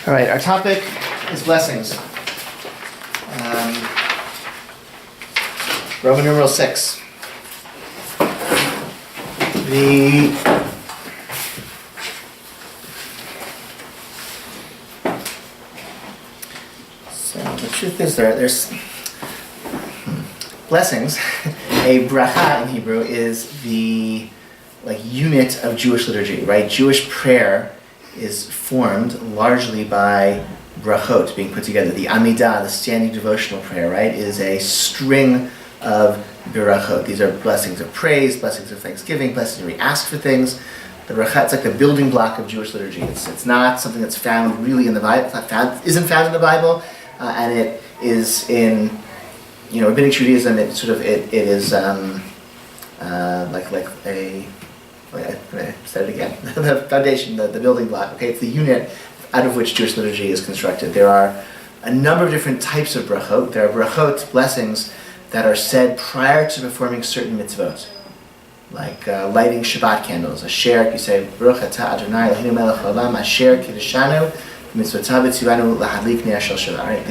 All right, our topic is blessings. Roman numeral 6. So the truth is there's blessings. A bracha in Hebrew is the unit of Jewish liturgy, right? Jewish prayer is formed largely by brachot being put together. The Amidah, the standing devotional prayer, right, is a string of brachot. These are blessings of praise, blessings of thanksgiving, blessings where we ask for things. The bracha, it's like the building block of Jewish liturgy. It's not something that's found really in the Bible. Isn't found in the Bible, and it is in rabbinic Judaism. It is I'm going to say it again. The foundation, the building block. Okay, it's the unit out of which Jewish liturgy is constructed. There are a number of different types of brachot. There are brachot, blessings, that are said prior to performing certain mitzvot, like lighting Shabbat candles. Asher, you say, Baruch atah Adonai Eloheinu melech haolam, Asher kiddushanu mitzvotav v'tzivanu lahadlik nir shel Shabbat. Right,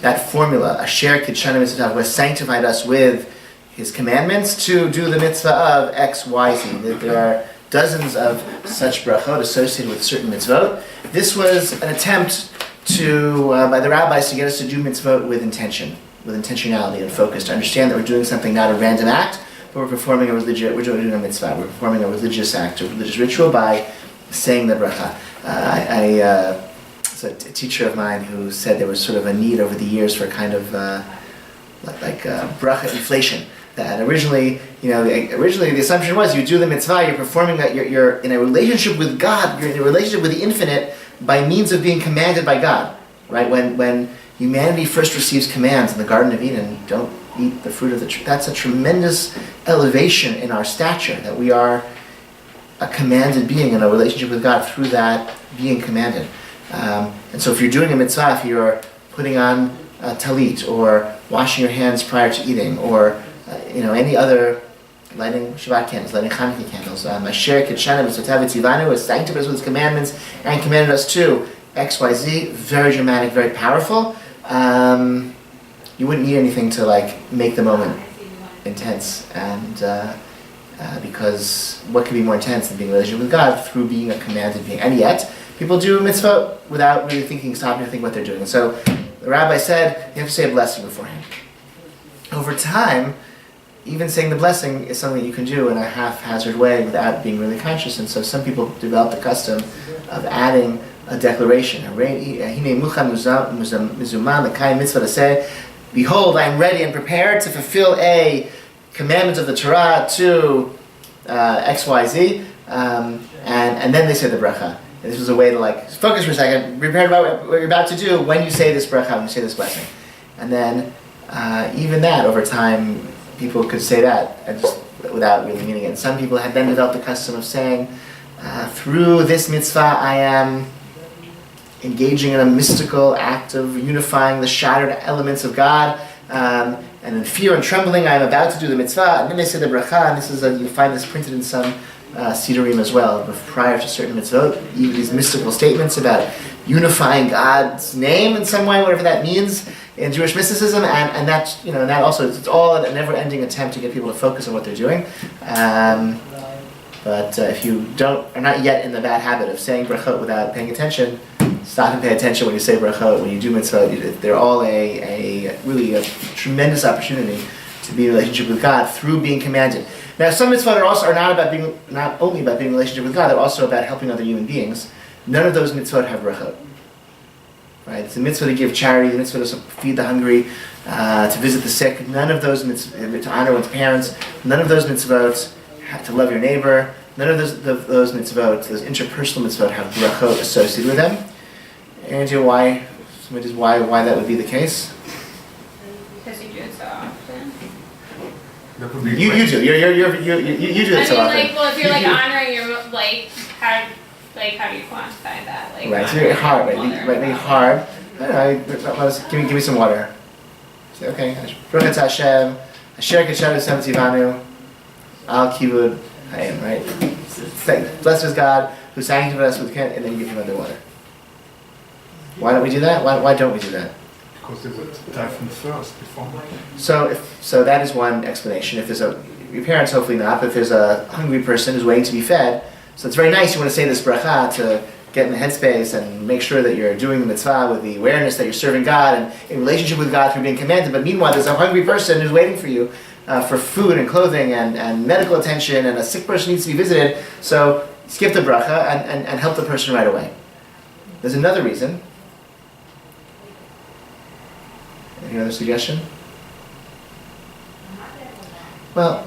that formula, Asher kiddushanu mitzvotav, was sanctified us with His commandments to do the mitzvah of X, Y, Z. There are dozens of such brachot associated with certain mitzvot. This was an attempt by the rabbis to get us to do mitzvot with intention, with intentionality and focus, to understand that we're doing something, not a random act, but we're doing a mitzvah. We're performing a religious act, a religious ritual by saying the bracha. It's a teacher of mine who said there was sort of a need over the years for kind of bracha inflation. That originally the assumption was you do the mitzvah, you're performing that, you're in a relationship with God, you're in a relationship with the infinite by means of being commanded by God, right? When humanity first receives commands in the Garden of Eden, don't eat the fruit of the tree, that's a tremendous elevation in our stature, that we are a commanded being in a relationship with God through that being commanded. And so if you're doing a mitzvah, if you're putting on a talit, or washing your hands prior to eating, or any other, lighting Shabbat candles, lighting Hanukkah candles. Asher kiddushanu mitzvotav v'tzivanu, has sanctified us with His commandments and commanded us to X, Y, Z. Very dramatic, very powerful. You wouldn't need anything to make the moment intense, and because what could be more intense than being in a relationship with God through being a commanded being? And yet, people do mitzvah without really stopping to think what they're doing. And so the rabbi said you have to say a blessing beforehand. Over time, even saying the blessing is something you can do in a haphazard way without being really conscious. And so some people develop the custom of adding a declaration. Behold, I am ready and prepared to fulfill a commandment of the Torah to X, Y, Z. And then they say the bracha. And this was a way to focus for a second, prepare about what you're about to do when you say this bracha, when you say this blessing. And then even that, over time, people could say that and just without really meaning it. And some people had then developed the custom of saying, through this mitzvah, I am engaging in a mystical act of unifying the shattered elements of God, and in fear and trembling, I am about to do the mitzvah. And then they say the bracha, and this is you find this printed in some Sidurim as well, prior to certain mitzvot, even these mystical statements about unifying God's name in some way, whatever that means in Jewish mysticism, and that that also, it's all a never-ending attempt to get people to focus on what they're doing. But if you are not yet in the bad habit of saying brachot without paying attention, stop and pay attention when you say brachot, when you do mitzvot. They're all really a tremendous opportunity to be in a relationship with God through being commanded. Now, some mitzvot are not only about being in a relationship with God, they're also about helping other human beings. None of those mitzvot have brachot. Right? It's a mitzvah to give charity, the mitzvah to feed the hungry, to visit the sick. None of those mitzvot, to honor one's parents. None of those mitzvot, to love your neighbor. None of those mitzvot, those interpersonal mitzvot, have brachot associated with them. And why that would be the case? Because you do it so often. You do. You do it so often. If you're honoring your how do you quantify that? Right, it's very hard. Very hard. I don't know. Give me some water. Say, okay. Baruch atah Hashem, Asher kiddushanu v'tzivanu, al kibud hayim. Right. Blessed is God who sanctified us with and then you give him other water. Why don't we do that? Why don't we do that? Because they would die from thirst before. So that is one explanation. If there's your parents hopefully not, but if there's a hungry person who's waiting to be fed, so it's very nice. You want to say this bracha to get in the headspace and make sure that you're doing the mitzvah with the awareness that you're serving God and in relationship with God through being commanded. But meanwhile, there's a hungry person who's waiting for you for food and clothing and medical attention, and a sick person needs to be visited. So skip the bracha and help the person right away. There's another reason. Any other suggestion? Well,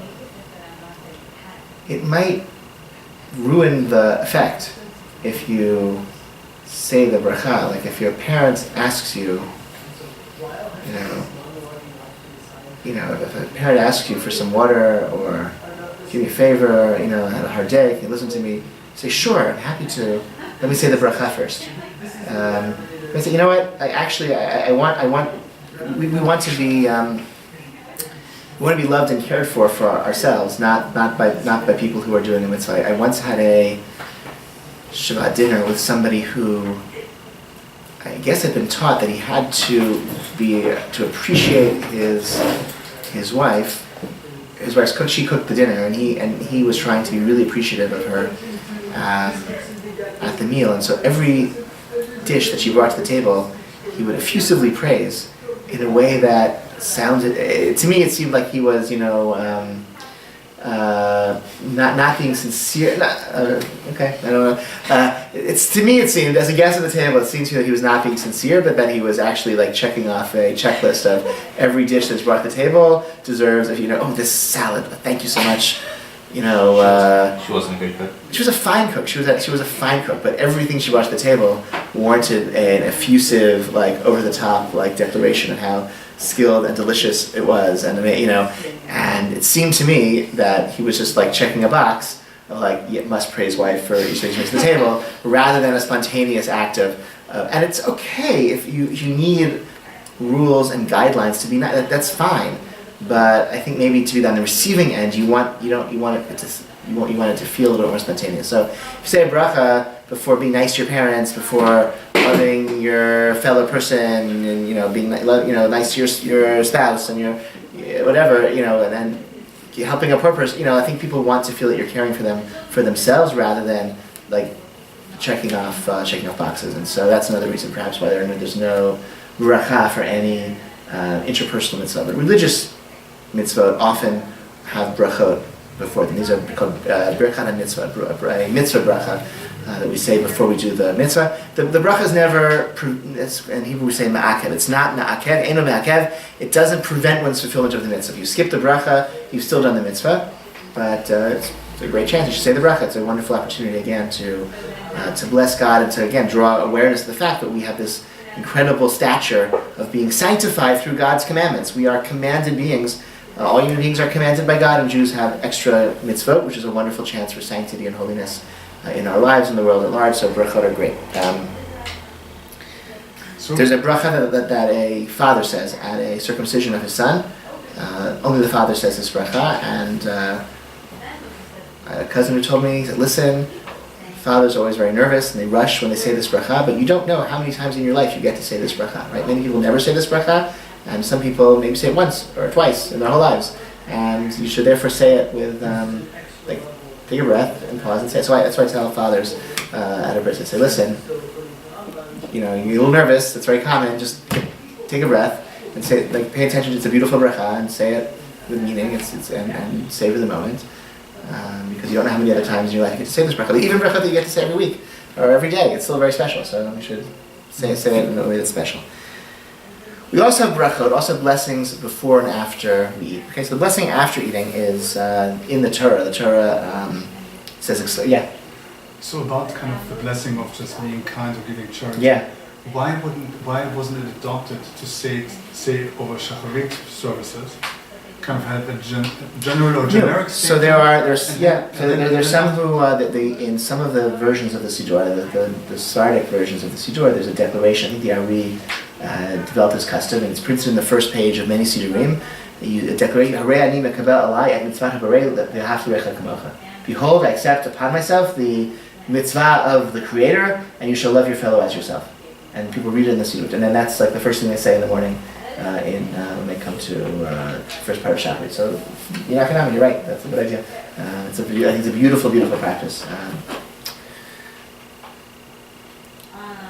it might ruin the effect if you say the bracha. Like if your parent asks you, if a parent asks you for some water or give me a favor, I had a hard day, can you listen to me? Say, sure, I'm happy to. Let me say the bracha first. I say, you know what? We want to be loved and cared for ourselves, not by people who are doing the mitzvah. I once had a Shabbat dinner with somebody who I guess had been taught that he had to appreciate his wife. His wife's cook. She cooked the dinner, and he was trying to be really appreciative of her at the meal. And so every dish that she brought to the table, he would effusively praise in a way that sounded, to me it seemed like he was, not being sincere. Okay, I don't know. To me it seemed, as a guest at the table, it seemed to me that he was not being sincere, but that he was actually like checking off a checklist of every dish that's brought to the table deserves, this salad, thank you so much. She wasn't a good cook. She was a fine cook. She was a fine cook, but everything she brought to the table warranted an effusive, over the top, declaration of how skilled and delicious it was, and and it seemed to me that he was just checking a box of must praise wife for each thing she brings to the table, rather than a spontaneous act of. And it's okay if you need rules and guidelines to be nice. That's fine. But I think maybe to be on the receiving end, you want it to feel a little more spontaneous. So if you say a bracha before being nice to your parents, before loving your fellow person, and being nice to your spouse and your whatever, and then helping a poor person, I think people want to feel that you're caring for them for themselves rather than checking off boxes. And so that's another reason perhaps why there's no bracha for any interpersonal mitzvah. But religious mitzvot often have brachot before them. These are called birkat mitzvah, a mitzvah bracha that we say before we do the mitzvah. The bracha is never, in Hebrew we say ma'akev. It's not ma'akev, eno ma'akev. It doesn't prevent one's fulfillment of the mitzvah. If you skip the bracha, you've still done the mitzvah, but it's a great chance. You should say the bracha. It's a wonderful opportunity again to bless God and to again draw awareness of the fact that we have this incredible stature of being sanctified through God's commandments. We are commanded beings. All human beings are commanded by God, and Jews have extra mitzvot, which is a wonderful chance for sanctity and holiness in our lives and the world at large. So brachot are great. There's a bracha that a father says at a circumcision of his son. Only the father says this bracha, and a cousin who told me, he said, listen, fathers are always very nervous and they rush when they say this bracha, but you don't know how many times in your life you get to say this bracha, right? Many people never say this bracha, and some people maybe say it once or twice in their whole lives, and you should therefore say it with take a breath and pause and say it. So that's why I tell fathers at a bris, I say, listen, you're a little nervous, it's very common, just take a breath and say, pay attention, it's a beautiful bracha, and say it with meaning, and savor the moment. Because you don't know how many other times in your life you get to say this bracha. Even bracha that you get to say every week or every day, it's still very special. So you should say it in a way that's special. We also have brachot, also blessings before and after we eat. Okay, so the blessing after eating is in the Torah. The Torah says, So about kind of the blessing of just being kind or giving charity. Yeah. Why wasn't it adopted to say it over Shacharit services? Kind of had a general or generic. So there's some who in some of the versions of the Siddur, the Sephardic versions of the Siddur, there's a declaration. I think the Ari developed this custom, and it's printed in the first page of many Siddurim. A declaration: Harei ani mekabel alai et mitzvat habarei v'ahavta l'recha kamocha. Behold, I accept upon myself the mitzvah of the Creator, and you shall love your fellow as yourself. and people read it in the Siddur, and then that's like the first thing they say in the morning when they come to first part of Shacharit. So you're right. That's a good idea. I think it's a beautiful, beautiful practice.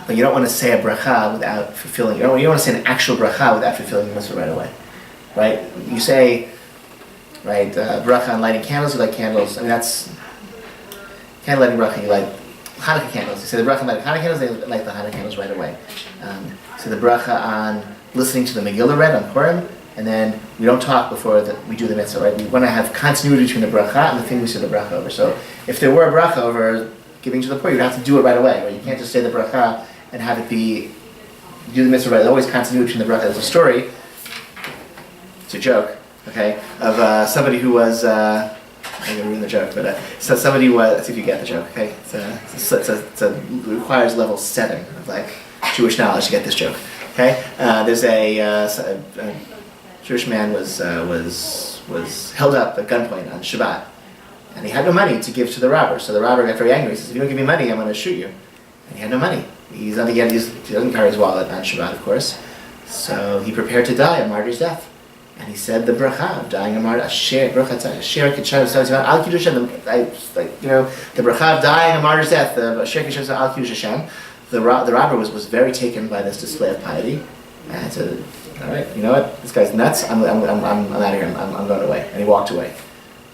But you don't want to say a bracha without fulfilling. You don't want to say an actual bracha without fulfilling the mitzvah right away, right? You say, right, bracha on lighting candles. You light candles. I mean, that's candle lighting bracha. You light Hanukkah candles. You say the bracha on lighting Hanukkah candles. They light the Hanukkah candles right away. So the bracha on listening to the Megillah read on Purim, and then we don't talk before we do the mitzvah, right? We want to have continuity between the bracha and the thing we say the bracha over. So if there were a bracha over giving to the poor, you'd have to do it right away, right? You can't just say the bracha and have it be, do the mitzvah right. There's always continuity between the bracha. There's a story, it's a joke, okay, of somebody who was, I'm going to ruin the joke, but so somebody was, let's see if you get the joke, okay? It requires level 7 of like Jewish knowledge to get this joke, okay? There's a Jewish man was held up at gunpoint on Shabbat, and he had no money to give to the robber. So the robber got very angry. He says, "If you don't give me money, I'm going to shoot you." And he had no money. He doesn't carry his wallet on Shabbat, of course. So he prepared to die a martyr's death, and he said the bracha of dying a martyr. The bracha of dying a martyr's death. The robber was very taken by this display of piety, and said, "All right, you know what? This guy's nuts. I'm out of here. I'm going away." And he walked away.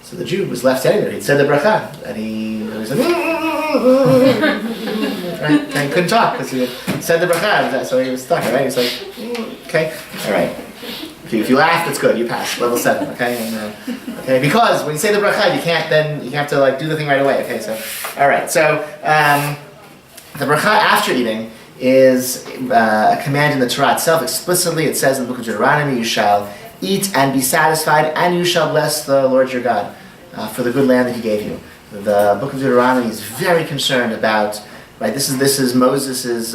So the Jew was left standing there. He'd said the bracha, and he was like, right? And he couldn't talk because he had said the bracha, so he was stuck. Right? He was like, okay, all right. If you laugh, that's good. You pass level 7. Okay, and, okay. Because when you say the bracha, you have to like do the thing right away. Okay, so all right. So the bracha after eating is a command in the Torah itself. Explicitly, it says in the book of Deuteronomy, "You shall eat and be satisfied, and you shall bless the Lord your God for the good land that He gave you." The book of Deuteronomy is very concerned about, right? This is Moses'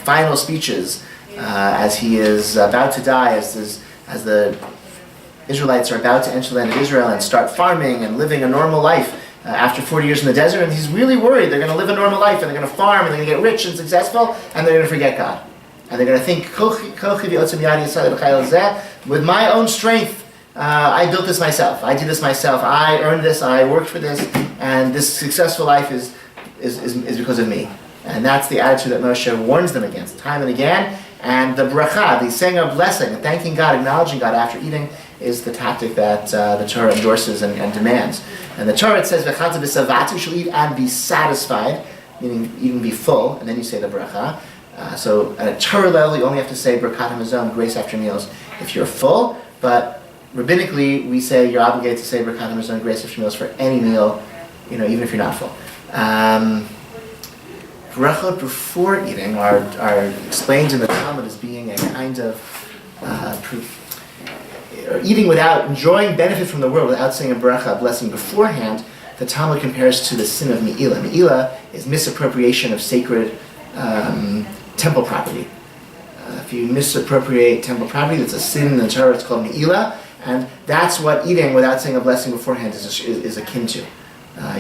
final speeches as he is about to die, as the Israelites are about to enter the land of Israel and start farming and living a normal life after 40 years in the desert, and he's really worried they're going to live a normal life and they're going to farm and they're going to get rich and successful, and they're going to forget God. And they're going to think, with my own strength, I built this myself. I did this myself. I earned this. I worked for this. And this successful life is because of me. And that's the attitude that Moshe warns them against time and again. And the bracha, the saying of blessing, thanking God, acknowledging God after eating, is the tactic that the Torah endorses and demands. And the Torah, it says, "V'chata b'savatu," you shall eat and be satisfied, meaning even be full, and then you say the bracha. So at a Torah level, you only have to say Birkat HaMazon, grace after meals, if you're full. But rabbinically, we say you're obligated to say Birkat HaMazon, grace after meals for any meal, even if you're not full. Brachot before eating are explained in the Talmud as being a kind of eating without enjoying benefit from the world, without saying a bracha, a blessing beforehand. The Talmud compares to the sin of Me'ilah. Me'ilah is misappropriation of sacred temple property. If you misappropriate temple property, that's a sin in the Torah. It's called Me'ilah, and that's what eating without saying a blessing beforehand is akin to.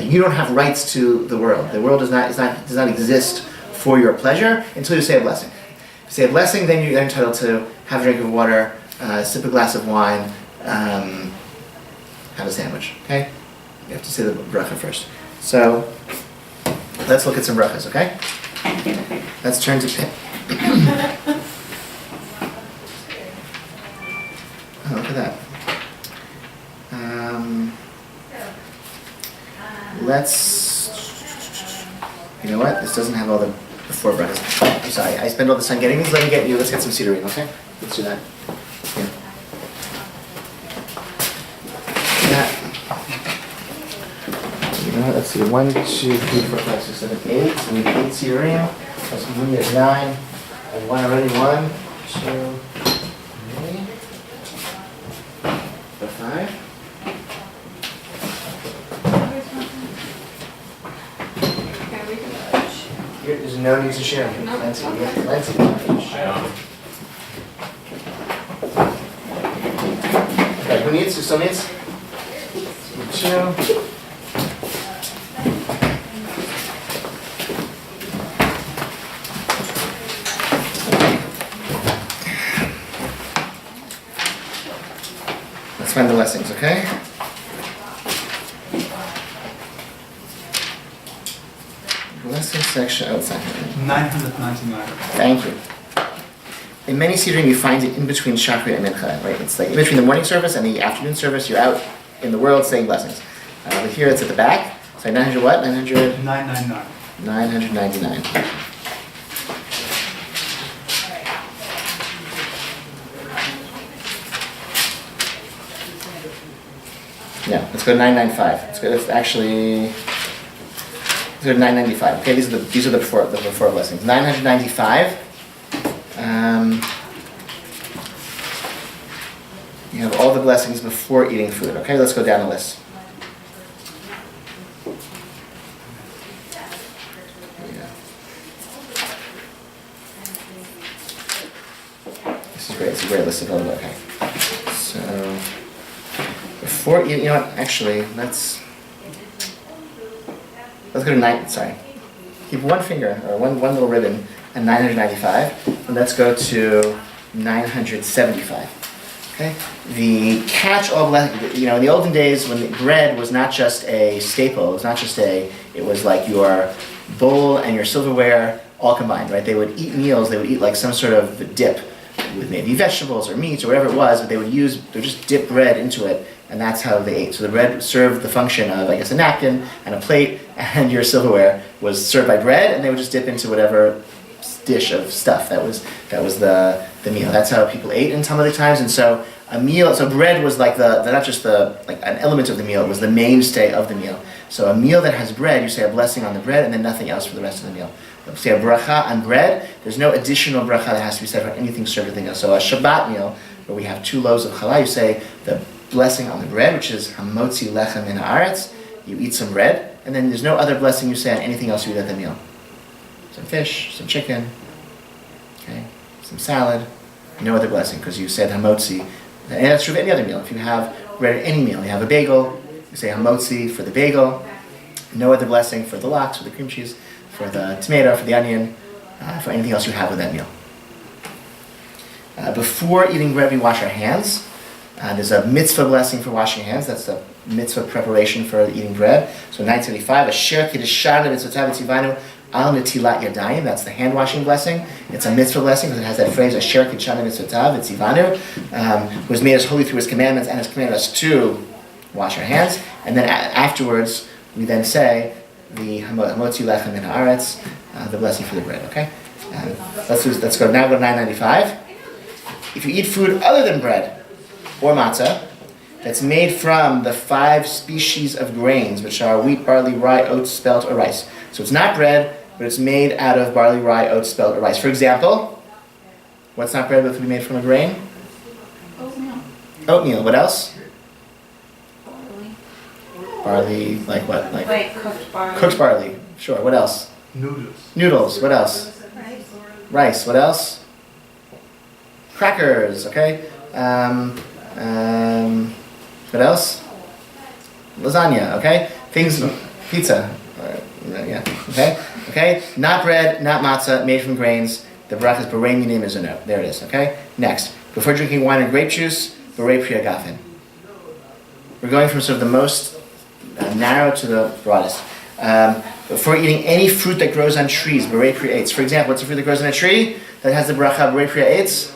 You don't have rights to the world. The world does not exist for your pleasure until you say a blessing. If you say a blessing, then you're entitled to have a drink of water, sip a glass of wine, have a sandwich. Okay, you have to say the bracha first. So let's look at some brachas. Okay. Let's turn to oh, look at that. You know what? This doesn't have all the 4 brachas. I'm sorry. I spend all this time getting these. Let's get some Sidurim, okay? Let's do that. Here. You know what? Let's see. 1, 2, 3, 4, 5, 6, 7, 8. So we have 8 Sidurim. Plus 1 is 9. And 1 already. 1, 2, 3, 4, 5. There's no need to share. Plenty. Okay, who needs? Who still needs? 2. find the blessings, okay? Blessing section. Oh, it's not here. 999. Thank you. In many Sidrim, you find it in between Shachrit and Mincha, right? It's like in between the morning service and the afternoon service. You're out in the world saying blessings. But here it's at the back. So 900 what? 900? 999. 999. No, let's go to 995. Let's go. Let's actually. Let's go to 995. Okay, these are the before blessings. 995. You have all the blessings before eating food. Okay, let's go down the list. This is great. It's a great list of all. Okay. So before eating, you know what? Actually, let's go to 9. Sorry, keep one finger or one little ribbon at 995, and let's go to 975. Okay. The catch-all blessing. You know, in the olden days, when the bread was not just a staple, it was like your bowl and your silverware all combined, right? They would eat meals. They would eat like some sort of dip with maybe vegetables or meat or whatever it was, but they would just dip bread into it, and that's how they ate. So the bread served the function of, I guess, a napkin and a plate, and your silverware was served by bread, and they would just dip into whatever dish of stuff that was the meal. That's how people ate in Talmudic times, and so bread was like not just like an element of the meal, it was the mainstay of the meal. So a meal that has bread, you say a blessing on the bread, and then nothing else for the rest of the meal. You say a bracha on bread, there's no additional bracha that has to be said for anything served with anything else. So a Shabbat meal, where we have 2 loaves of challah, you say the blessing on the bread, which is hamotzi lechem min haaretz, you eat some bread, and then there's no other blessing you say on anything else you eat at the meal. Some fish, some chicken, okay, some salad, no other blessing, because you said hamotzi. And that's true of any other meal. If you have bread at any meal, you have a bagel, you say hamotzi for the bagel, no other blessing for the lox, for the cream cheese, for the tomato, for the onion, for anything else you have with that meal. Before eating bread, we wash our hands. There's a mitzvah blessing for washing hands. That's the mitzvah preparation for eating bread. So 975, Asher kiddushan mitzvotav v'tzivanu al netilat yadayim. That's the hand washing blessing. It's a mitzvah blessing because it has that phrase, Asher kiddushan mitzvotav v'tzivanu, who has made us holy through his commandments and has commanded us to wash our hands. And then afterwards, we then say the hamotzi lechem min haaretz, the blessing for the bread. Okay, let's go now. Go to 995. If you eat food other than bread or matzah that's made from the 5 species of grains, which are wheat, barley, rye, oats, spelt, or rice. So it's not bread, but it's made out of barley, rye, oats, spelt, or rice. For example, what's not bread but can be made from a grain? Oatmeal. Oatmeal. What else? Barley, like what? Like cooked barley. Cooked barley. Sure. What else? Noodles. What else? Rice. What else? Crackers. Okay. What else? Lasagna. Okay. Things. Pizza. Yeah. Okay. Okay. Not bread. Not matzah. Made from grains. The bracha is berei minim is a no. There it is. Okay. Next. Before drinking wine and grape juice, berei pri agafen. We're going from sort of the most narrow to the broadest. Before eating any fruit that grows on trees, berei pri eitz. For example, what's a fruit that grows on a tree that has the bracha berei pri eitz?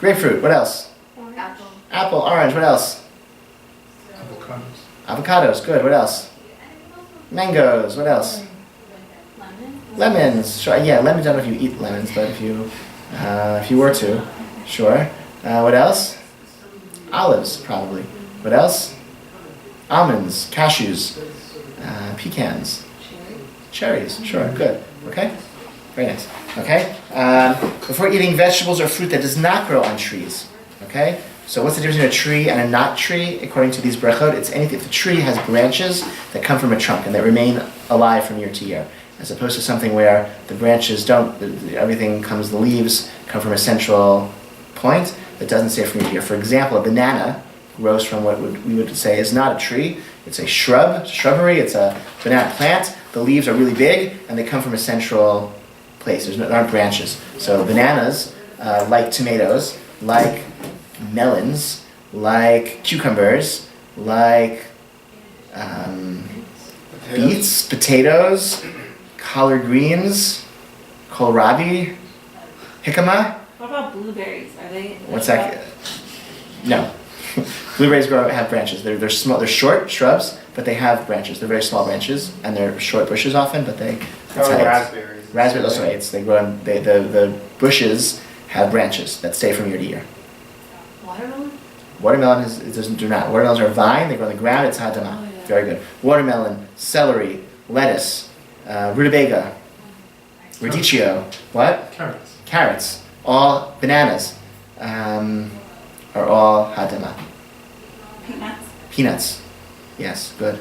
Grapefruit. What else? Apple. Apple, orange. What else? Avocados. Good. What else? Mangoes. What else? Lemons. Sure. Yeah, lemons. I don't know if you eat lemons, but if you were to, sure. What else? Olives, probably. What else? Almonds, cashews, pecans, cherries. Sure. Good. Okay. Very nice. Okay. Before eating vegetables or fruit that does not grow on trees. Okay. So what's the difference between a tree and a not tree? According to these brachot, it's anything. If the tree has branches that come from a trunk and that remain alive from year to year, as opposed to something where the branches don't. Everything comes. The leaves come from a central point that doesn't stay from year to year. For example, a banana grows from what we would say is not a tree. It's a shrubbery. It's a banana plant. The leaves are really big and they come from a central place. There aren't branches. So bananas, like tomatoes, like melons, like cucumbers, like beets, potatoes, collard greens, kohlrabi, jicama. What about blueberries? Are they? What's that? No. Blueberries have branches. They're small. They're short shrubs, but they have branches. They're very small branches, and they're short bushes often. But they. That's how it's- raspberries. Raspberries also aids. They grow. The bushes have branches that stay from year to year. Watermelon? Watermelon do not. Watermelons are a vine. They grow on the ground. It's hadama. Oh, yeah. Very good. Watermelon, celery, lettuce, rutabaga, radicchio. What? Carrots. Carrots. All bananas. Are all hadama. Peanuts? Peanuts. Yes, good.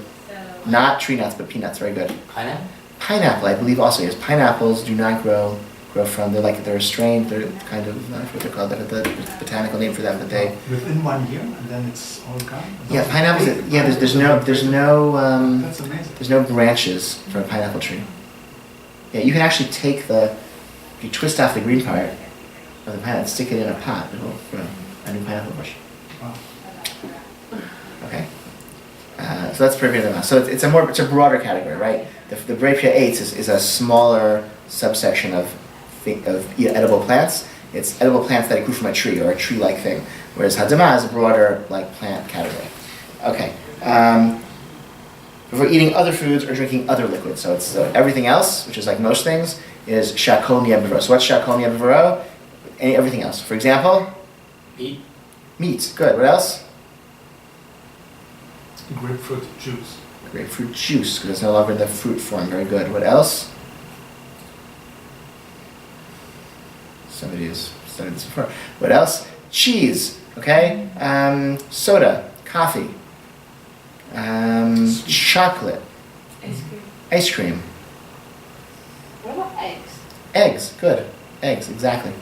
Not tree nuts, but peanuts. Very good. Pineapple? Pineapple, I believe also yes. Pineapples do not grow from. They're a strain. They're kind of I don't know what they're called. The botanical name for them, but they. Within 1 year, and then it's all gone? Yeah, pineapples. Yeah, there's no That's amazing. there's no branches for a pineapple tree. Yeah, you can actually take if you twist off the green part of the pineapple, stick it in a pot, it'll grow a new pineapple bush. Wow. Okay. So that's Peripia. So it's a broader category, right? The Peripia 8 is a smaller subsection of edible plants. It's edible plants that grew from a tree or a tree-like thing, whereas Hadamah is a broader like plant category. Okay. If we're eating other foods or drinking other liquids, so it's everything else, which is like most things, is Shakol Ni'abivro. So what's Shakol Ni'abivro? Everything else. For example, Meat? meat. Good. What else? Grapefruit juice. Grapefruit juice, because it's no longer in the fruit form. Very good. What else? Somebody has studied this before. What else? Cheese. Okay. Soda. Coffee. Chocolate. Ice cream. Ice cream. What about eggs? Eggs. Good. Eggs. Exactly.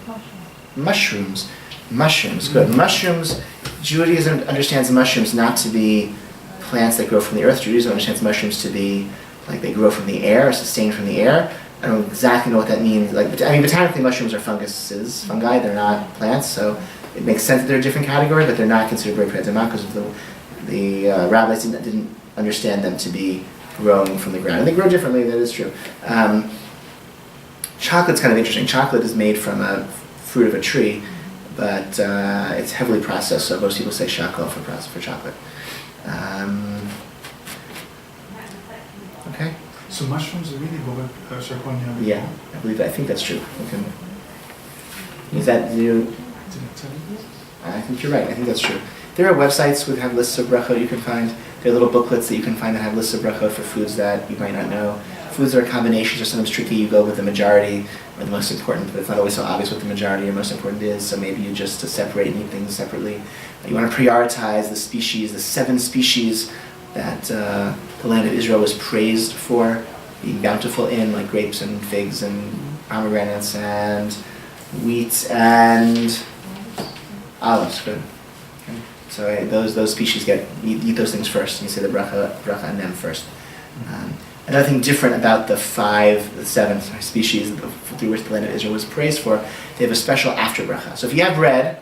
Mushrooms. Mushrooms. Good. Mushrooms. Judaism understands mushrooms not to be plants that grow from the earth. Judaism understands mushrooms to be like they grow from the air, sustained from the air. I don't exactly know what that means. Botanically, mushrooms are fungi. They're not plants, so it makes sense that they're a different category, but they're not considered great plants. They're not because of the rabbis didn't understand them to be growing from the ground. And they grow differently. That is true. Chocolate's kind of interesting. Chocolate is made from a fruit of a tree, but it's heavily processed. So most people say shakol for chocolate. Okay. So mushrooms really go with Shakonia? Yeah, I think that's true. Is that you? Did I tell you this? I think you're right. I think that's true. There are websites that have lists of brachot you can find. There are little booklets that you can find that have lists of brachot for foods that you might not know. Foods that are combinations are sometimes tricky. You go with the majority or the most important, but it's not always so obvious what the majority or most important is. So maybe you just separate and eat things separately. You want to prioritize the species, the 7 species that the land of Israel was praised for being bountiful in, like grapes and figs and pomegranates and wheat and olives. Good. Okay. So those species eat those things first. You say the bracha on them first. Another thing different about the 7 species through which the land of Israel was praised for, they have a special after bracha. So if you have bread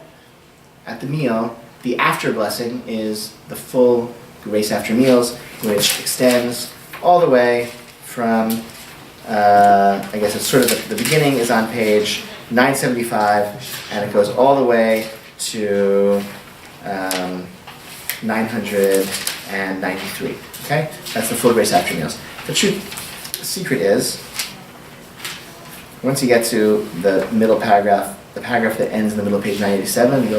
at the meal, the after blessing is the full grace after meals, which extends all the way from, I guess it's sort of the beginning is on page 975, and it goes all the way to 993. Okay? That's the full grace after meals. The secret is, once you get to the middle paragraph, the paragraph that ends in the middle of page 987, you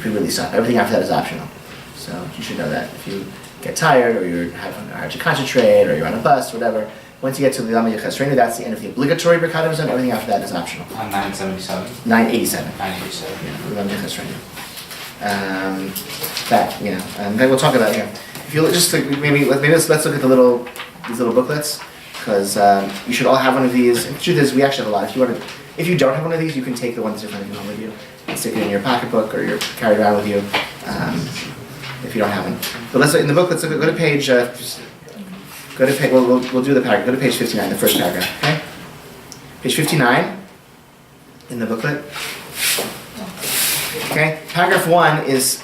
could really stop. Everything after that is optional. So you should know that. If you get tired, or you're having hard to concentrate, or you're on a bus, whatever, once you get to the Lama Yechasrenu, that's the end of the obligatory Birkat Hamazon. Everything after that is optional. On 977. 987. 987. Yeah, Lama Yechasrenu. That, and then we'll talk about it here. If you just maybe let's look at these little booklets, because you should all have one of these. And the truth is, we actually have a lot. If you don't have one of these, you can take the ones that you're finding home with you and stick it in your pocketbook or carry it around with you. If you don't have one, but let's look in the book. Let's go to page. Go to page. We'll do the paragraph. Go to page 59, the first paragraph. Okay. Page 59 in the booklet. Okay, paragraph 1 is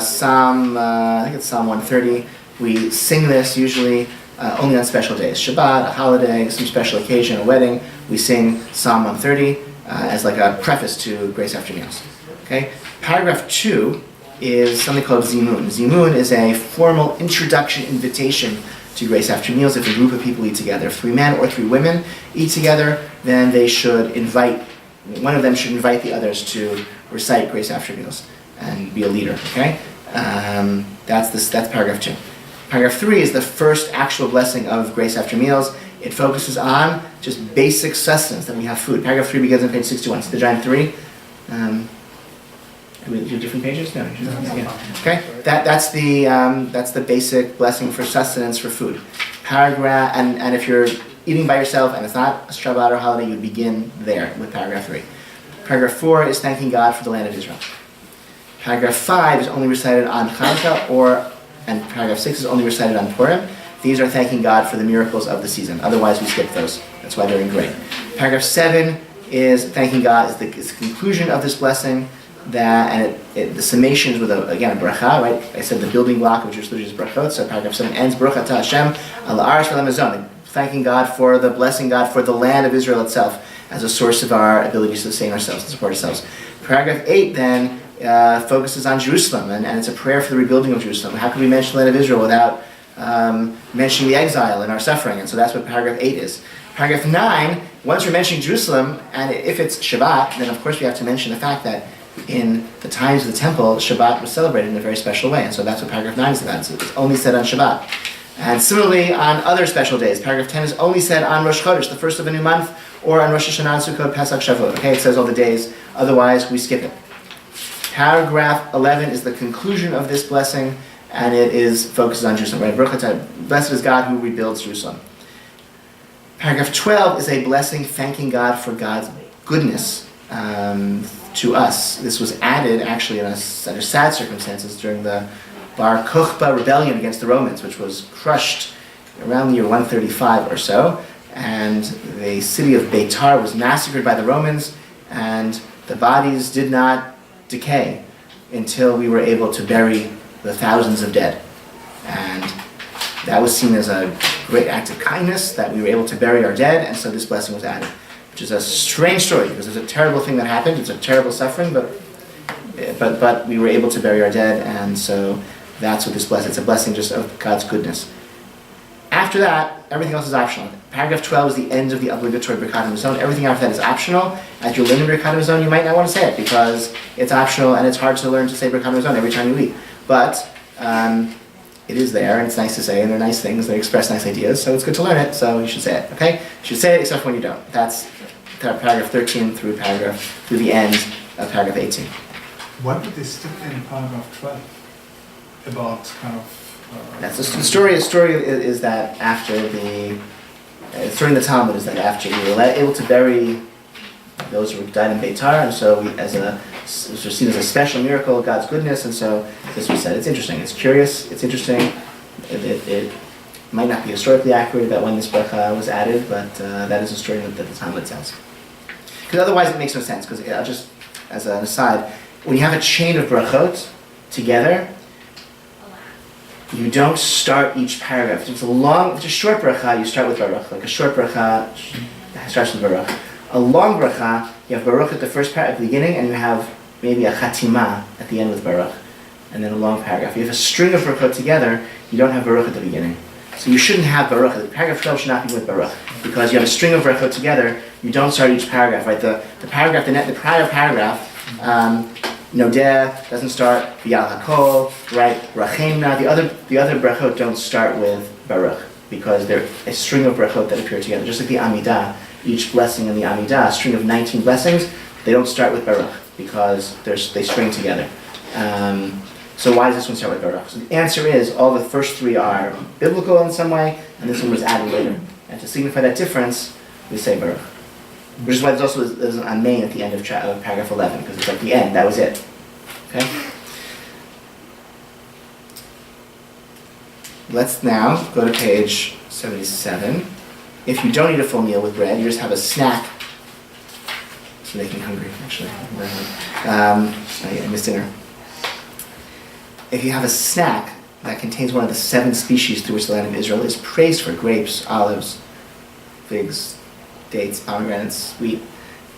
Psalm, I think it's Psalm 130. We sing this usually only on special days. Shabbat, a holiday, some special occasion, a wedding. We sing Psalm 130 as like a preface to Grace After Meals. Okay, paragraph 2 is something called Zimun. Zimun is a formal introduction invitation to Grace After Meals. If a group of people eat together, if 3 men or 3 women eat together, then they should one of them should invite the others to recite Grace After Meals and be a leader, okay? That's paragraph 2. Paragraph 3 is the first actual blessing of Grace After Meals. It focuses on just basic sustenance, that we have food. Paragraph 3 begins on page 61. See the giant 3? Do we do different pages? No. Yeah. Okay. That's the basic blessing for sustenance for food. Paragraph and if you're eating by yourself and it's not a Shabbat or holiday, you begin there with paragraph 3. Paragraph 4 is thanking God for the land of Israel. Paragraph 5 is only recited on Chanukah and paragraph 6 is only recited on Purim. These are thanking God for the miracles of the season. Otherwise, we skip those. That's why they're in gray. Paragraph 7 is thanking God is the conclusion of this blessing. The summation is with a bracha, right? I said the building block of Jewish liturgy is brachot. So paragraph 7 ends bracha ta Hashem al haaretz v'lamazon, thanking God for blessing God for the land of Israel itself as a source of our ability to sustain ourselves and support ourselves. Paragraph 8 then focuses on Jerusalem, and it's a prayer for the rebuilding of Jerusalem. How can we mention the land of Israel without mentioning the exile and our suffering? And so that's what paragraph 8 is. Paragraph 9, once we're mentioning Jerusalem, and if it's Shabbat, then of course we have to mention the fact that in the times of the temple, Shabbat was celebrated in a very special way, and so that's what paragraph 9 is about. So it's only said on Shabbat. And similarly, on other special days, paragraph 10 is only said on Rosh Chodesh, the first of a new month, or on Rosh Hashanah, Sukkot, Pesach, Shavuot. Okay, it says all the days, otherwise we skip it. Paragraph 11 is the conclusion of this blessing, and it focuses on Jerusalem. Right? Blessed is God who rebuilds Jerusalem. Paragraph 12 is a blessing thanking God for God's goodness to us. This was added actually under sad circumstances during the Bar Kokhba rebellion against the Romans, which was crushed around the year 135 or so, and the city of Beitar was massacred by the Romans, and the bodies did not decay until we were able to bury the thousands of dead. And that was seen as a great act of kindness, that we were able to bury our dead, and so this blessing was added. Which is a strange story, because it's a terrible thing that happened, it's a terrible suffering, but we were able to bury our dead, and so that's what this blessing, it's a blessing just of God's goodness. After that, everything else is optional. Paragraph 12 is the end of the obligatory Birkat Hamazon. Everything after that is optional. As you're learning Birkat Hamazon, you might not want to say it, because it's optional, and it's hard to learn to say Birkat Hamazon every time you eat. But it is there, and it's nice to say, and they're nice things, they express nice ideas, so it's good to learn it, so you should say it, okay? You should say it except when you don't. That's paragraph 13 through the end of paragraph 18. What did they stick in paragraph 12 about kind of... That's the story. The story is that after the story in the Talmud is that after we were able to bury those who died in Beitar, and so it was seen as a special miracle of God's goodness, and so this was said. It's interesting. It's curious. It's interesting. It might not be historically accurate about when this bracha was added, but that is a story that the Talmud tells. Because otherwise it makes no sense. Because just as an aside, when you have a chain of brachot together, you don't start each paragraph. If it's a short bracha, you start with baruch. Like a short bracha starts with baruch. A long bracha, you have baruch at the first paragraph at the beginning, and you have maybe a chatima at the end with baruch, and then a long paragraph. You have a string of baruch together, you don't have baruch at the beginning. So you shouldn't have baruch. The paragraph 12 should not be with baruch, because you have a string of baruch together, you don't start each paragraph, right? The paragraph, the prior paragraph, Nodeh doesn't start V'yal HaKol, right? Rachemna, the other brachot don't start with baruch, because they're a string of brachot that appear together. Just like the Amidah, each blessing in the Amidah, a string of 19 blessings, they don't start with baruch, because they string together. So why does this one start with baruch? So the answer is all the first three are biblical in some way, and this one was added later. And to signify that difference, we say baruch. Which is why there's also an amen at the end of paragraph 11, because it's like the end, that was it. Okay? Let's now go to page 77. If you don't eat a full meal with bread, you just have a snack You're making me hungry, actually. I missed dinner. If you have a snack that contains one of the 7 species through which the land of Israel is praised for, grapes, olives, figs, dates, pomegranates, wheat,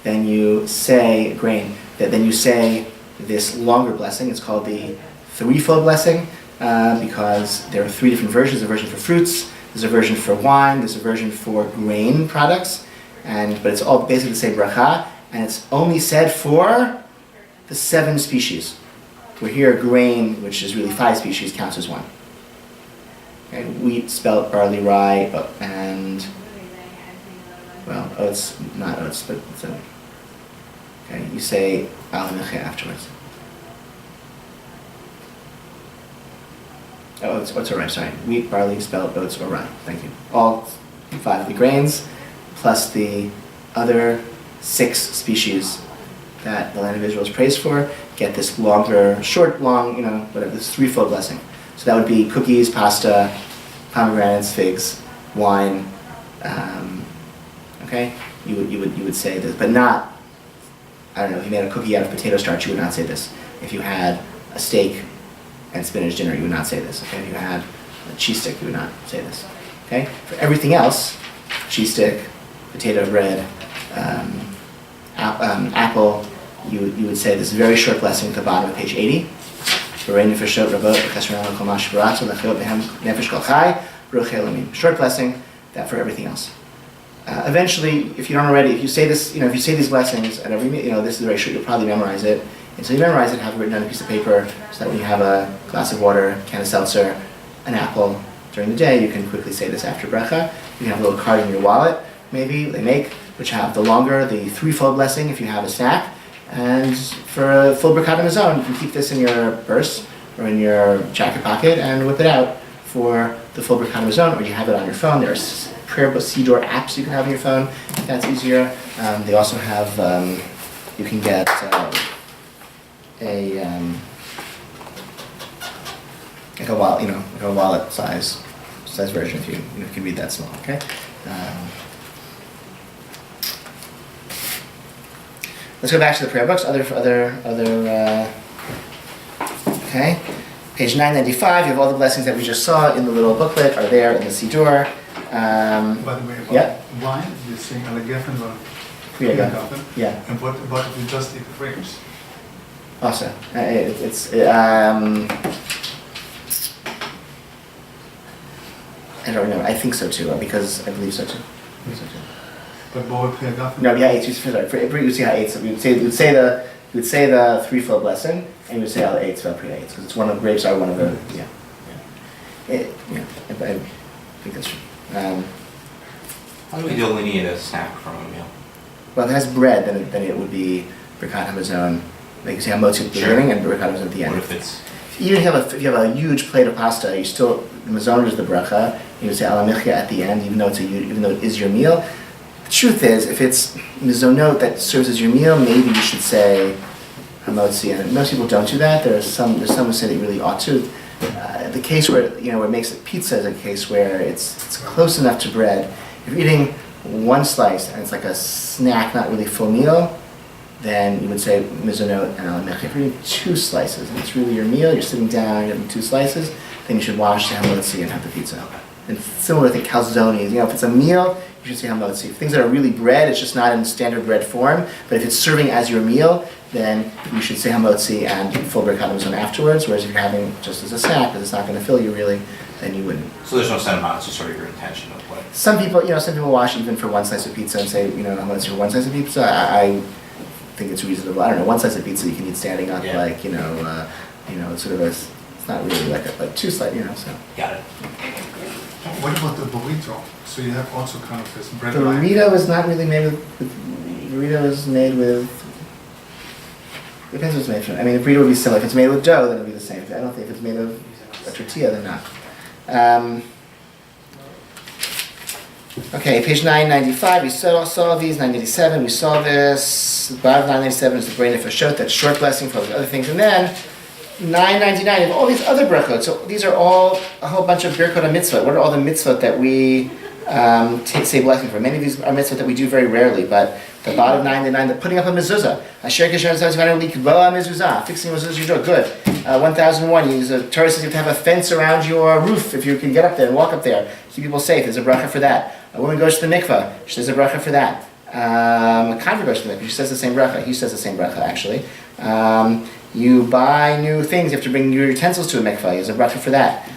then you say, grain, then you say this longer blessing. It's called the threefold blessing because there are 3 different versions. There's a version for fruits, there's a version for wine, there's a version for grain products, but it's all basically the same bracha, and it's only said for the 7 species. Where here, grain, which is really 5 species, counts as 1. Okay, wheat, spelt, barley, rye, and, well, oats, not oats, but it's a, okay, you say al-neche afterwards. Oh, oats or rye, sorry. Wheat, barley, spelt, oats, or rye. Thank you. All 5 of the grains, plus the other 6 species that the land of Israel is praised for, get this longer, short, long, whatever, this threefold blessing. So that would be cookies, pasta, pomegranates, figs, wine. Okay, you would say this, but not. I don't know. If you made a cookie out of potato starch, you would not say this. If you had a steak and spinach dinner, you would not say this. Okay, if you had a cheese stick, you would not say this. Okay, for everything else, cheese stick, potato bread, apple. You would say this very short blessing at the bottom of page 80. Short blessing, that for everything else. Eventually, if you don't already, if you say this, if you say these blessings at every, this is very short, you'll probably memorize it. And so you memorize it, have it written on a piece of paper, so that when you have a glass of water, a can of seltzer, an apple during the day, you can quickly say this after bracha. You can have a little card in your wallet, maybe, they make, which have the threefold blessing if you have a snack. And for a full Birkat Hamazon, you can keep this in your purse or in your jacket pocket and whip it out for the full Birkat Hamazon, or you have it on your phone. There's prayer book Siddur apps you can have on your phone if that's easier. They also have, you can get like a wallet size version if you can read that small. Okay. Let's go back to the prayer books. Okay. Page 995, you have all the blessings that we just saw in the little booklet are there in the Siddur. By the way, yeah. Wine, you're saying Alagefen or Yeah. Yeah. And what about if you just eat grapes? Also, I don't know. I think so too, because I believe so too. But what would Agafen? No, yeah, it's for you see how eight. So we would say the threefold blessing, and we would say all the eight spell pre eight because it's one of the grapes are one of the I think that's true. How do we delineate a snack from a meal? Well, if it has bread, then it would be Birkat Hamazon. Like you say Hamotzi at the beginning and Birkat Hamazon at the end. What if it's Even if you have a huge plate of pasta, you still the Mazon is the bracha. You would say Al Michya at the end, even though it is your meal. The truth is, if it's mizonot that serves as your meal, maybe you should say hamotzi. And most people don't do that. There's some who say that you really ought to. The case where where it makes it pizza is a case where it's close enough to bread. If you're eating one slice and it's like a snack, not really full meal, then you would say mizonot and al mech. If you're eating 2 slices and it's really your meal, you're sitting down, you're having 2 slices, then you should wash the hamotzi and have the pizza. And similar to calzones, if it's a meal, you should say hamotzi. Things that are really bread, it's just not in standard bread form. But if it's serving as your meal, then you should say hamotzi and full Birkat Hamazon afterwards. Whereas if you're having just as a snack, because it's not going to fill you really, then you wouldn't. so there's no set amount, it's just sort of your intention of what. Some people wash even for 1 slice of pizza and say, hamotzi for 1 slice of pizza. I think it's reasonable. I don't know, 1 slice of pizza you can eat standing up, Yeah. it's sort of it's not really like 2 slices, so. Got it. What about the burrito? So you have also kind of this bread The line. burrito is not really made with burrito is made with. Depends what it's made from. I mean, the burrito would be similar. If it's made with dough, then it'll be the same. I don't think if it's made of a tortilla, then not. Okay, page 995. We saw these. 987. We saw this. The bottom of 997 is the brain of Fashot. That's short blessing for all the other things, and then 999. You have all these other brachot. So these are all a whole bunch of birkot mitzvot. What are all the mitzvot that we say blessing for. Many of these are mitzvot that we do very rarely, but the bottom 99, the putting up a mezuzah. Asher kasher tzavtzvanu likboa mezuzah. Fixing a mezuzah, you do good. 1001, the Torah says you have to have a fence around your roof if you can get up there and walk up there. Keep people safe. There's a bracha for that. A woman goes to the mikvah. She says a bracha for that. A convert goes to the mikvah. She says the same bracha. He says the same bracha, actually. You buy new things. You have to bring your utensils to a mikvah. There's a bracha for that.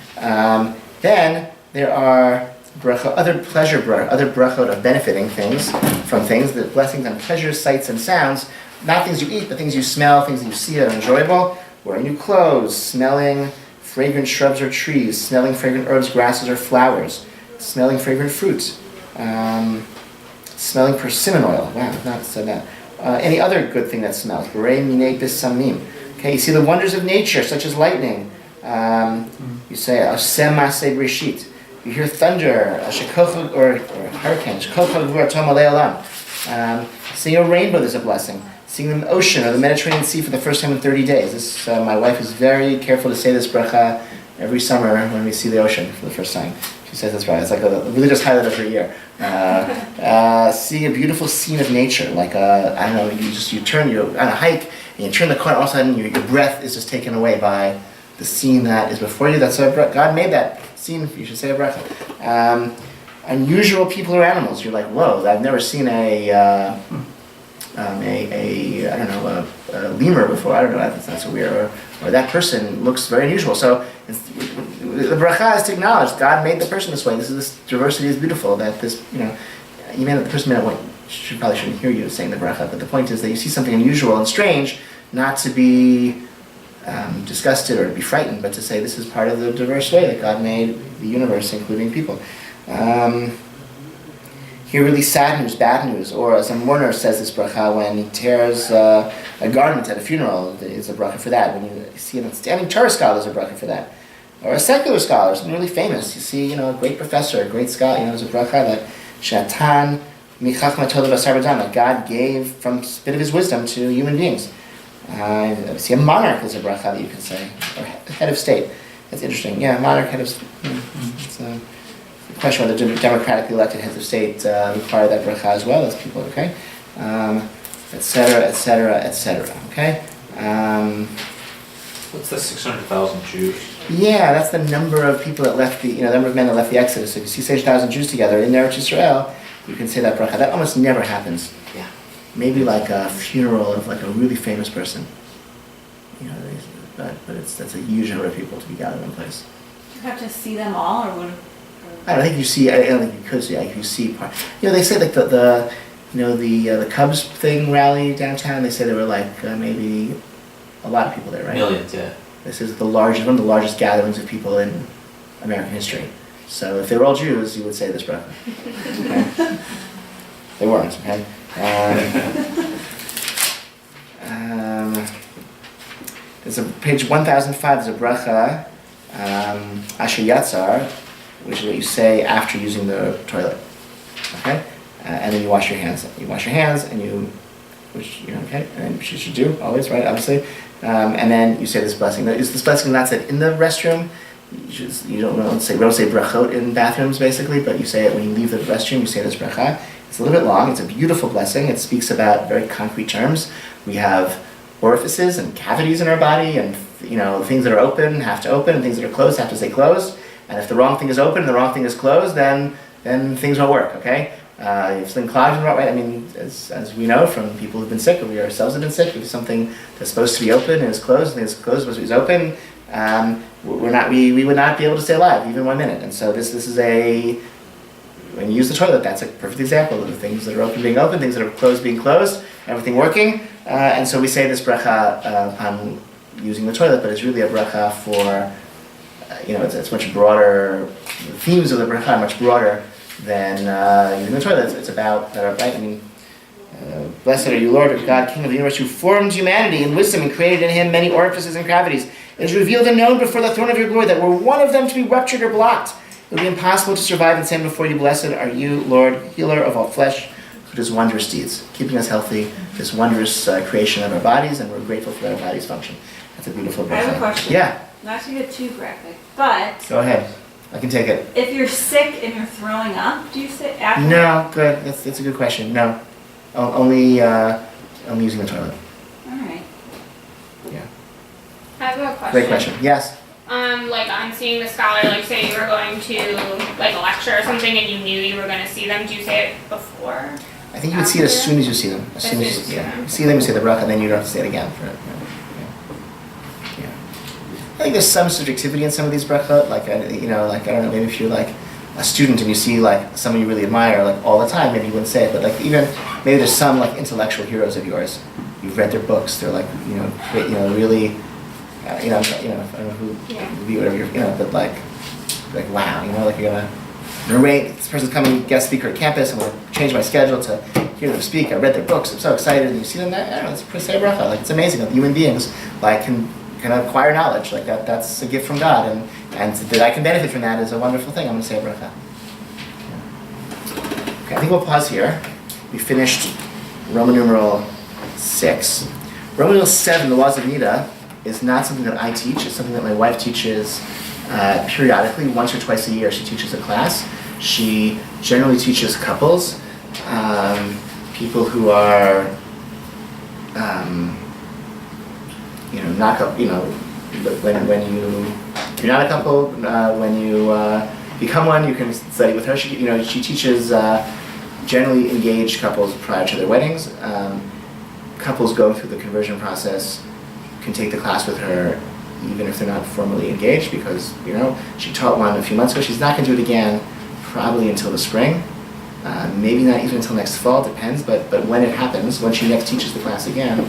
Then there are other brachot of benefiting things from things, the blessings on pleasures, sights, and sounds, not things you eat, but things you smell, things that you see that are enjoyable. Wearing new clothes, smelling fragrant shrubs or trees, smelling fragrant herbs, grasses, or flowers, smelling fragrant fruits, smelling persimmon oil. Wow, I've not said that. Any other good thing that smells. Berei minei bisamim. Okay, you see the wonders of nature, such as lightning. You say, Asem Maseh Breshit. You hear thunder, or hurricane. Seeing a rainbow, there's a blessing. Seeing the ocean or the Mediterranean Sea for the first time in 30 days. This, my wife is very careful to say this bracha every summer when we see the ocean for the first time. She says that's right. It's like a religious highlight of her year. Seeing a beautiful scene of nature, like I don't know, you're on a hike and you turn the corner, all of a sudden your breath is just taken away by the scene that is before you. That's God made that scene. You should say a bracha. Unusual people or animals. You're like, whoa! I've never seen a lemur before. I don't know. That's so weird. Or that person looks very unusual. So the bracha is to acknowledge God made the person this way. This diversity is beautiful. That this, even the person probably shouldn't hear you saying the bracha. But the point is that you see something unusual and strange, not to be disgusted or to be frightened, but to say this is part of the diverse way that God made the universe, including people. Hear really sad news, bad news, or as a mourner says this bracha when he tears a garment at a funeral, there's a bracha for that. When you see an outstanding Torah scholar, there's a bracha for that. Or a secular scholar, something really famous. You see, a great professor, a great scholar, there's a bracha that Shatan michachma tolev asar b'dam, that God gave from a bit of his wisdom to human beings. See a monarch is a bracha that you can say, or head of state. That's interesting. Yeah, monarch, head of state. It's a question whether democratically elected heads of state require that bracha as well as people, okay? Etc., etc., etc., okay? What's the 600,000 Jews? Yeah, that's the number of people that left the number of men that left the Exodus. So if you see 6,000 Jews together in Eretz Yisrael, you can say that bracha. That almost never happens. Yeah. Maybe like a funeral of like a really famous person. But that's a huge number of people to be gathered in one place. You have to see them all, or what? I don't think you see. I don't think you could see. Like you see part. They say like the Cubs thing rally downtown. They say there were like maybe a lot of people there, right? Millions, yeah. This is one of the largest gatherings of people in American history. So if they were all Jews, you would say this bracha. Okay? They weren't. Okay. There's a page 1005. There's a bracha, Asher Yatzar, which is what you say after using the toilet. Okay, and then you wash your hands. You wash your hands, and okay, and you should do always, right? Obviously, and then you say this blessing. Is this blessing not said in the restroom? You don't say brachot in bathrooms, basically, but you say it when you leave the restroom. You say this bracha. It's a little bit long. It's a beautiful blessing. It speaks about very concrete terms. We have orifices and cavities in our body, and things that are open have to open, and things that are closed have to stay closed. And if the wrong thing is open and the wrong thing is closed, then things won't work. Okay. If something clogged in the wrong way, as we know from people who've been sick, or we ourselves have been sick, if something that's supposed to be open is closed, and it's closed supposed to be open, we would not be able to stay alive even 1 minute. And so this is when you use the toilet, that's a perfect example of the things that are open being open, things that are closed being closed, everything working. And so we say this bracha upon using the toilet, but it's really a bracha for, it's much broader. The themes of the bracha are much broader than using the toilet. It's about right. Blessed are you, Lord of God, King of the universe, who formed humanity in wisdom and created in him many orifices and cavities. It is revealed and known before the throne of your glory that were one of them to be ruptured or blocked, it would be impossible to survive and stand before you. Blessed are you, Lord, healer of all flesh, who does wondrous deeds, keeping us healthy, this wondrous creation of our bodies, and we're grateful for that our bodies function. That's a beautiful bracha. I have a question. Yeah. Not to get too graphic, but Go ahead. I can take it. If you're sick and you're throwing up, do you sit after? No, good. That's a good question. No, only using the toilet. All right. Yeah. I have a question. Great question. Yes. Like on seeing the scholar, like say you were going to like a lecture or something and you knew you were going to see them, do you say it before? I think you would see it as soon as you see them. As soon as you see them, you say the bracha, and then you don't have to say it again. For it. Yeah. I think there's some subjectivity in some of these bracha. Like I don't know, maybe if you're like a student and you see like someone you really admire like all the time, maybe you wouldn't say it. But like even maybe there's some like intellectual heroes of yours. You've read their books. They're like really. I don't know who would be whatever but like wow, like you're gonna narrate. This person's coming guest speaker at campus. I'm gonna change my schedule to hear them speak. I read their books. I'm so excited. And you see them. I don't know. It's say bracha. Like it's amazing that human beings like can acquire knowledge like that. That's a gift from God, and that I can benefit from that is a wonderful thing. I'm gonna say a bracha. Okay, I think we'll pause here. We finished Roman numeral 6. Roman numeral 7, the laws of Nida, is not something that I teach. It's something that my wife teaches periodically, once or twice a year. She teaches a class. She generally teaches couples, people who are, not couple. When you're not a couple, when you become one, you can study with her. She teaches generally engaged couples prior to their weddings. Couples go through the conversion process. Can take the class with her even if they're not formally engaged because she taught one a few months ago. She's not going to do it again probably until the spring, maybe not even until next fall, depends, but when it happens, when she next teaches the class again,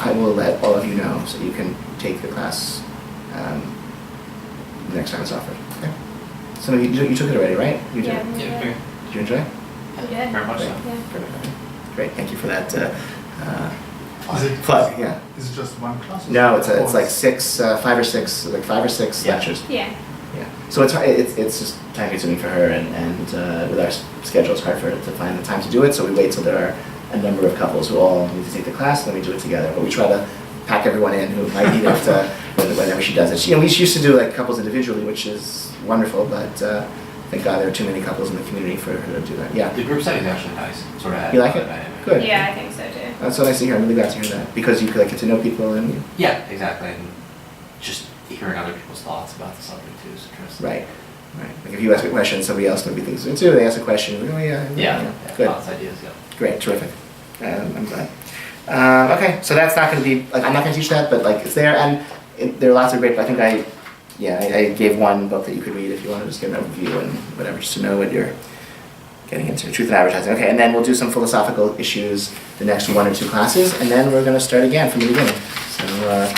I will let all of you know so you can take the class the next time it's offered. Okay. So you took it already, right? You did. Yeah. Yeah, okay. Did you enjoy it? I did. Very much so. Yeah. Perfect. Great, thank you for that Is it plug. Yeah. Is it just one class? No, it's like 5 or 6 Yeah. lectures. Yeah. Yeah. So it's just time consuming for her, and with our schedule, it's hard for her to find the time to do it. So we wait till there are a number of couples who all need to take the class, and then we do it together. But we try to pack everyone in who might need it whenever she does it. We used to do like couples individually, which is wonderful, but thank God there are too many couples in the community for her to do that. Yeah. The group setting is actually nice. Sort of. You like it? Good. Yeah, I think so too. That's so nice to hear. I'm really glad to hear that because you could like get to know people and. Yeah, exactly. And just hearing other people's thoughts about the subject too is interesting. Right. Like if you ask a question, somebody else maybe thinks it too. They ask a question. Oh yeah. Yeah. Good. Lots of ideas. Yeah. Great. Terrific. I'm glad. Okay, so that's not going to be like I'm not going to teach that, but like it's there, and there are lots of great. I think I gave one book that you could read if you want to just get an overview and whatever, just to know what you're getting into. Truth in Advertising. Okay, and then we'll do some philosophical issues the next 1 or 2 classes, and then we're going to start again from the beginning. So.